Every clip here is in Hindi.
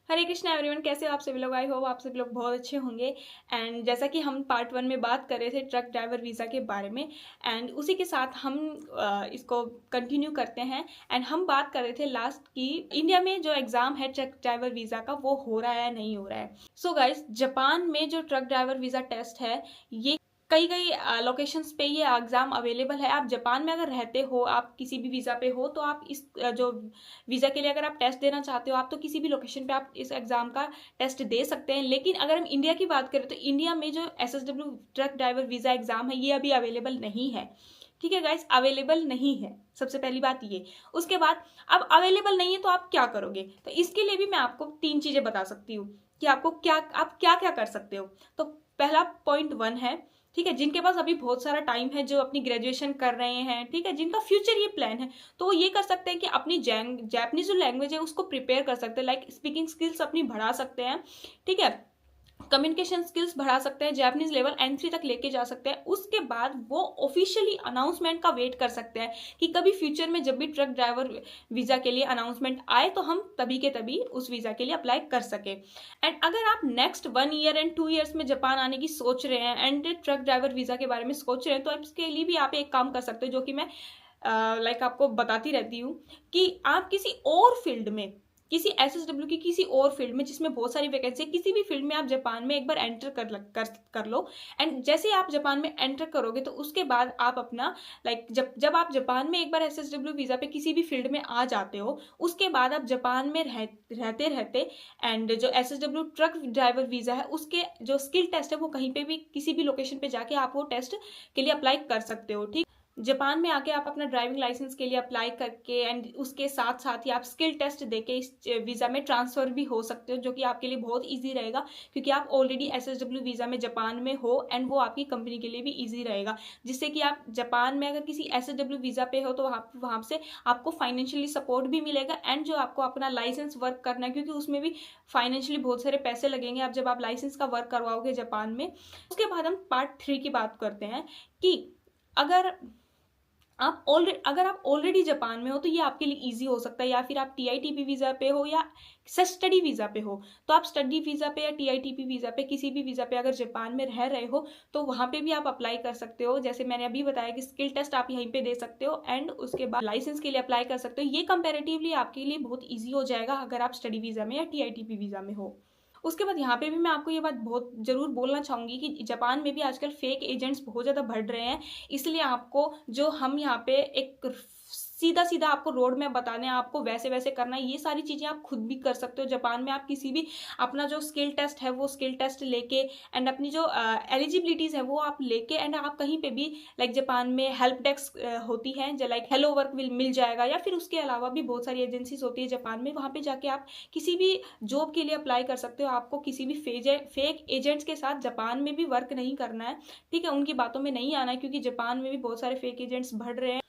हरे कृष्णा एवरीवन, कैसे हो आप सभी लोग। आई होप आप सभी लोग बहुत अच्छे होंगे। एंड जैसा कि हम पार्ट 1 में बात कर रहे थे ट्रक ड्राइवर वीज़ा के बारे में, एंड उसी के साथ हम इसको कंटिन्यू करते हैं। एंड हम बात कर रहे थे लास्ट की इंडिया में जो एग्ज़ाम है ट्रक ड्राइवर वीज़ा का, वो हो रहा है या नहीं हो रहा है। सो गाइस, जापान में जो ट्रक ड्राइवर वीज़ा टेस्ट है, ये कई कई लोकेशंस पे ये एग्ज़ाम अवेलेबल है। आप जापान में अगर रहते हो, आप किसी भी वीज़ा पे हो, तो आप इस जो वीज़ा के लिए अगर आप टेस्ट देना चाहते हो, आप तो किसी भी लोकेशन पे आप इस एग्ज़ाम का टेस्ट दे सकते हैं। लेकिन अगर हम इंडिया की बात करें तो इंडिया में जो SSW truck driver visa exam है, ये अभी अवेलेबल नहीं है। ठीक है गाइस, अवेलेबल नहीं है, सबसे पहली बात ये। उसके बाद अब अवेलेबल नहीं है तो आप क्या करोगे, तो इसके लिए भी मैं आपको 3 चीज़ें बता सकती हूँ कि आपको आप क्या क्या कर सकते हो। तो पहला पॉइंट 1 है, ठीक है, जिनके पास अभी बहुत सारा टाइम है, जो अपनी ग्रेजुएशन कर रहे हैं, ठीक है, जिनका फ्यूचर ये प्लान है, तो वो ये कर सकते हैं कि अपनी जापानीज जो लैंग्वेज है उसको प्रिपेयर कर सकते हैं। लाइक स्पीकिंग स्किल्स अपनी बढ़ा सकते हैं, ठीक है, कम्युनिकेशन स्किल्स बढ़ा सकते हैं, जापानीज लेवल N3 तक लेके जा सकते हैं। उसके बाद वो ऑफिशियली अनाउंसमेंट का वेट कर सकते हैं कि कभी फ्यूचर में जब भी ट्रक ड्राइवर वीज़ा के लिए अनाउंसमेंट आए तो हम तभी के तभी उस वीज़ा के लिए अप्लाई कर सके। एंड अगर आप नेक्स्ट 1 ईयर एंड 2 ईयर्स में जापान आने की सोच रहे हैं एंड ट्रक ड्राइवर वीज़ा के बारे में सोच रहे हैं, तो इसके लिए भी आप एक काम कर सकते हो, जो कि मैं आपको बताती रहती हूँ, कि आप किसी और फील्ड में, किसी SSW की किसी और फील्ड में जिसमें बहुत सारी वैकेंसी है, किसी भी फील्ड में आप जापान में एक बार एंटर कर लो। एंड जैसे आप जापान में एंटर करोगे तो उसके बाद आप अपना जब आप जापान में एक बार SSW वीज़ा पे किसी भी फील्ड में आ जाते हो, उसके बाद आप जापान में रहते रहते एंड जो SSW ट्रक ड्राइवर वीज़ा है, उसके जो स्किल टेस्ट है, वो कहीं पे भी किसी भी लोकेशन पे जाके आप वो टेस्ट के लिए अप्लाई कर सकते हो। ठीक, जापान में आके आप अपना ड्राइविंग लाइसेंस के लिए अप्लाई करके एंड उसके साथ साथ ही आप स्किल टेस्ट देके इस वीज़ा में ट्रांसफ़र भी हो सकते हो, जो कि आपके लिए बहुत इजी रहेगा, क्योंकि आप ऑलरेडी SSW वीज़ा में जापान में हो एंड वो आपकी कंपनी के लिए भी इजी रहेगा। जिससे कि आप जापान में अगर किसी SSW वीज़ा पे हो तो वहाँ से आपको फाइनेंशियली सपोर्ट भी मिलेगा। एंड जो आपको अपना लाइसेंस वर्क करना है, क्योंकि उसमें भी फाइनेंशियली बहुत सारे पैसे लगेंगे आप जब आप लाइसेंस का वर्क करवाओगे जापान में। उसके बाद हम पार्ट 3 की बात करते हैं कि अगर आप ऑलरेडी जापान में हो तो ये आपके लिए इजी हो सकता है, या फिर आप TITP वीज़ा पे हो या स्टडी वीज़ा पे हो, तो आप स्टडी वीज़ा पे या TITP वीज़ा पे, किसी भी वीज़ा पे अगर जापान में रह रहे हो तो वहाँ पे भी आप अप्लाई कर सकते हो। जैसे मैंने अभी बताया कि स्किल टेस्ट आप यहीं पे दे सकते हो एंड उसके बाद लाइसेंस के लिए अप्लाई कर सकते हो। ये कंपेरेटिवली आपके लिए बहुत ईजी हो जाएगा अगर आप स्टडी वीज़ा में या TITP वीज़ा में हो। उसके बाद यहाँ पे भी मैं आपको ये बात बहुत ज़रूर बोलना चाहूँगी कि जापान में भी आजकल फेक एजेंट्स बहुत ज़्यादा बढ़ रहे हैं। इसलिए आपको, जो हम यहाँ पे एक सीधा सीधा आपको रोड में बताने हैं, आपको वैसे वैसे करना है, ये सारी चीज़ें आप खुद भी कर सकते हो। जापान में आप किसी भी अपना जो स्किल टेस्ट है वो स्किल टेस्ट लेके एंड अपनी जो एलिजिबिलिटीज़ है वो आप लेके एंड आप कहीं पे भी जापान में हेल्प डेस्क होती है, जो हेलो वर्क मिल जाएगा, या फिर उसके अलावा भी बहुत सारी एजेंसीज होती है जापान में, वहाँ पे जाके आप किसी भी जॉब के लिए अप्लाई कर सकते हो। आपको किसी भी फेक एजेंट्स के साथ जापान में भी वर्क नहीं करना है, ठीक है, उनकी बातों में नहीं आना है, क्योंकि जापान में भी बहुत सारे फेक एजेंट्स बढ़ रहे हैं।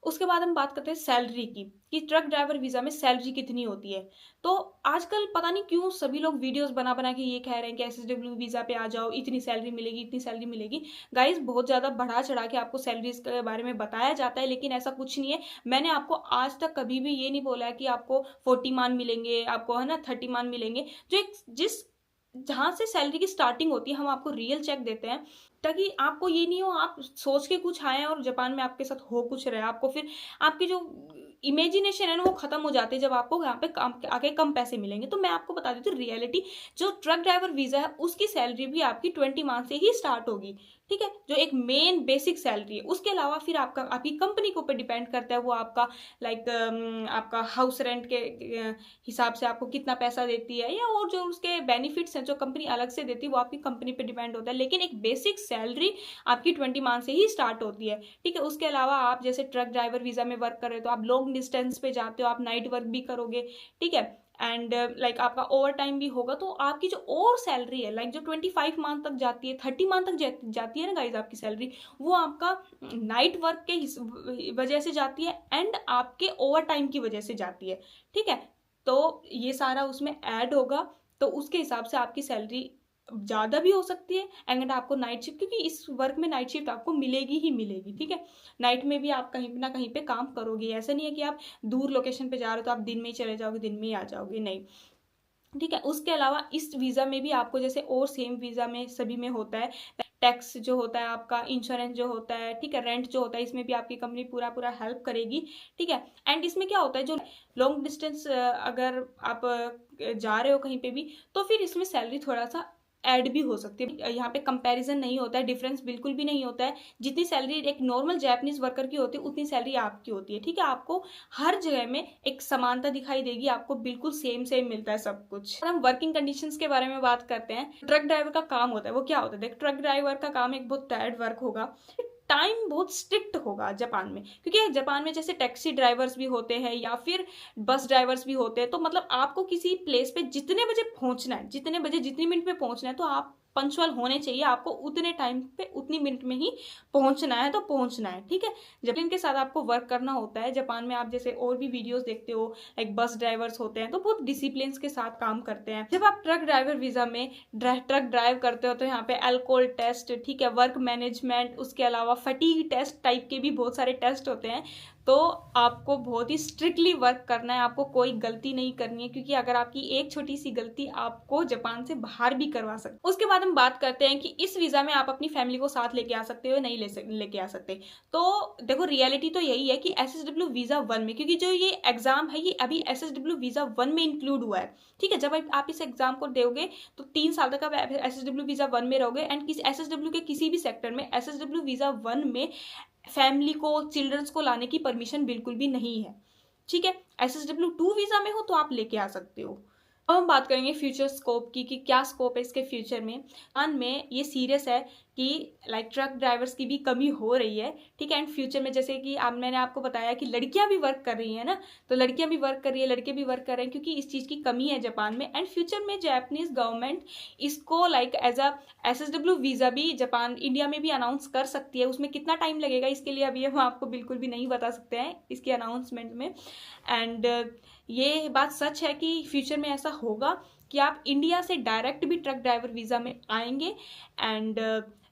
उसके बाद हम बात करते हैं सैलरी की, कि ट्रक ड्राइवर वीज़ा में सैलरी कितनी होती है। तो आजकल पता नहीं क्यों सभी लोग वीडियोस बना बना के ये कह रहे हैं कि SSW वीज़ा पे आ जाओ, इतनी सैलरी मिलेगी, इतनी सैलरी मिलेगी। गाइस, बहुत ज़्यादा बढ़ा चढ़ा के आपको सैलरीज के बारे में बताया जाता है, लेकिन ऐसा कुछ नहीं है। मैंने आपको आज तक कभी भी ये नहीं बोला है कि आपको 40 मान मिलेंगे, आपको है ना 30 मान मिलेंगे। जो एक जहाँ से सैलरी की स्टार्टिंग होती है, हम आपको रियल चेक देते हैं, ताकि आपको ये नहीं हो आप सोच के कुछ आए और जापान में आपके साथ हो कुछ रहे, आपको फिर आपकी जो इमेजिनेशन है ना वो खत्म हो जाती है जब आपको यहाँ पे आके कम पैसे मिलेंगे। तो मैं आपको बता देती हूँ रियलिटी, जो ट्रक ड्राइवर वीज़ा है उसकी सैलरी भी आपकी 20 मंथ से ही स्टार्ट होगी, ठीक है, जो एक मेन बेसिक सैलरी है। उसके अलावा फिर आपकी कंपनी के ऊपर डिपेंड करता है, वो आपका आपका हाउस रेंट के हिसाब से आपको कितना पैसा देती है, या और जो उसके बेनिफिट्स हैं जो कंपनी अलग से देती है वो आपकी कंपनी पे डिपेंड होता है। लेकिन एक बेसिक सैलरी आपकी 20 मंथ से ही स्टार्ट होती है, ठीक है। उसके अलावा आप जैसे ट्रक ड्राइवर वीज़ा में वर्क कर रहे हो तो आप लॉन्ग डिस्टेंस पे जाते हो, आप नाइट वर्क भी करोगे, ठीक है, एंड आपका ओवर टाइम भी होगा, तो आपकी जो और सैलरी है जो 25 मंथ तक जाती है, 30 मंथ तक जाती है ना गाइज आपकी सैलरी, वो आपका नाइट वर्क के वजह से जाती है एंड आपके ओवर टाइम की वजह से जाती है, ठीक है। तो ये सारा उसमें ऐड होगा, तो उसके हिसाब से आपकी सैलरी ज़्यादा भी हो सकती है। एंड आपको नाइट शिफ्ट, क्योंकि इस वर्क में नाइट शिफ्ट आपको मिलेगी ही मिलेगी, ठीक है। नाइट में भी आप कहीं ना कहीं पे काम करोगे, ऐसा नहीं है कि आप दूर लोकेशन पे जा रहे हो तो आप दिन में ही चले जाओगे, दिन में ही आ जाओगे, नहीं। ठीक है। उसके अलावा इस वीज़ा में भी आपको जैसे और सेम वीज़ा में सभी में होता है, टैक्स जो होता है आपका, इंश्योरेंस जो होता है, ठीक है, रेंट जो होता है, इसमें भी आपकी कंपनी पूरा पूरा हेल्प करेगी। ठीक है। एंड इसमें क्या होता है, जो लॉन्ग डिस्टेंस अगर आप जा रहे हो कहीं पे भी, तो फिर इसमें सैलरी थोड़ा सा ऐड भी हो सकती है। यहाँ पे कंपैरिजन नहीं होता है, डिफरेंस बिल्कुल भी नहीं होता है। जितनी सैलरी एक नॉर्मल जापानीज वर्कर की होती है उतनी सैलरी आपकी होती है। ठीक है। आपको हर जगह में एक समानता दिखाई देगी, आपको बिल्कुल सेम सेम मिलता है सब कुछ। हम वर्किंग कंडीशंस के बारे में बात करते हैं। ट्रक ड्राइवर का काम होता है, वो क्या होता है, देख, ट्रक ड्राइवर का काम एक बहुत टायर्ड वर्क होगा, टाइम बहुत स्ट्रिक्ट होगा जापान में, क्योंकि जापान में जैसे टैक्सी ड्राइवर्स भी होते हैं या फिर बस ड्राइवर्स भी होते हैं। तो मतलब आपको किसी प्लेस पे जितने बजे पहुंचना है, जितने बजे जितनी मिनट में पहुंचना है, तो आप पंक्चुअल होने चाहिए। आपको उतने टाइम पे उतनी मिनट में ही पहुंचना है, तो पहुंचना है। ठीक है। जब इनके साथ आपको वर्क करना होता है जापान में, आप जैसे और भी वीडियोस देखते हो, लाइक बस ड्राइवर्स होते हैं तो बहुत डिसिप्लिन के साथ काम करते हैं। जब आप ट्रक ड्राइवर वीजा में ट्रक ड्राइव करते हो तो यहाँ पे अल्कोहल टेस्ट, ठीक है, वर्क मैनेजमेंट, उसके अलावा फटीग टेस्ट टाइप के भी बहुत सारे टेस्ट होते हैं। तो आपको बहुत ही स्ट्रिक्टली वर्क करना है, आपको कोई गलती नहीं करनी है, क्योंकि अगर आपकी एक छोटी सी गलती आपको जापान से बाहर भी करवा सकती है। उसके बाद हम बात करते हैं कि इस वीजा में आप अपनी फैमिली को साथ लेके आ सकते हो, नहीं लेके आ सकते। तो देखो, रियलिटी तो यही है कि SSW वीजा 1 में, क्योंकि जो ये एग्जाम है ये अभी SSW वीजा 1 में इंक्लूड हुआ है। ठीक है। जब आप इस एग्जाम को दोगे तो 3 साल तक आप SSW वीजा 1 में रहोगे। एंड SSW के किसी भी सेक्टर में SSW वीजा 1 में फैमिली को, चिल्ड्रंस को लाने की परमिशन बिल्कुल भी नहीं है। ठीक है। SSW 2 वीजा में हो तो आप लेके आ सकते हो। अब हम बात करेंगे फ्यूचर स्कोप की, कि क्या स्कोप है इसके फ्यूचर में। में ये सीरियस है कि लाइक ट्रक ड्राइवर्स की भी कमी हो रही है। ठीक है। एंड फ्यूचर में जैसे कि मैंने आपको बताया कि लड़कियां भी वर्क कर रही हैं ना, तो लड़कियां भी वर्क कर रही है, लड़के भी वर्क कर रहे हैं, क्योंकि इस चीज़ की कमी है जापान में। एंड फ्यूचर में जापानीज गवर्नमेंट इसको like as a SSW visa भी जापान इंडिया में भी अनाउंस कर सकती है। उसमें कितना टाइम लगेगा इसके लिए अभी हम आपको बिल्कुल भी नहीं बता सकते हैं इसकी अनाउंसमेंट में। एंड ये बात सच है कि फ्यूचर में ऐसा होगा कि आप इंडिया से डायरेक्ट भी ट्रक ड्राइवर वीज़ा में आएंगे। एंड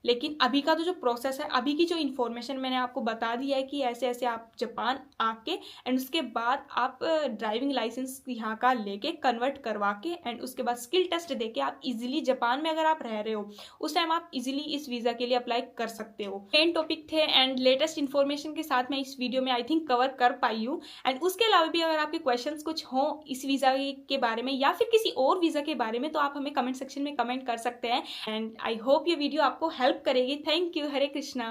लेकिन अभी का तो जो प्रोसेस है, अभी की जो इन्फॉर्मेशन मैंने आपको बता दी है कि ऐसे ऐसे आप जापान आके एंड उसके बाद आप ड्राइविंग लाइसेंस यहाँ का लेके कन्वर्ट करवा के एंड उसके बाद स्किल टेस्ट देके आप इजीली जापान में अगर आप रह रहे हो उस टाइम आप इजीली इस वीज़ा के लिए अप्लाई कर सकते हो। मेन टॉपिक थे एंड लेटेस्ट इन्फॉर्मेशन के साथ मैं इस वीडियो में आई थिंक कवर कर पाई हूँ। एंड उसके अलावा भी अगर आपके क्वेश्चन कुछ हों इस वीज़ा के बारे में या फिर किसी और वीज़ा के बारे में, तो आप हमें कमेंट सेक्शन में कमेंट कर सकते हैं। एंड आई होप ये वीडियो आपको हेल्प करेगी। Thank you. हरे कृष्णा।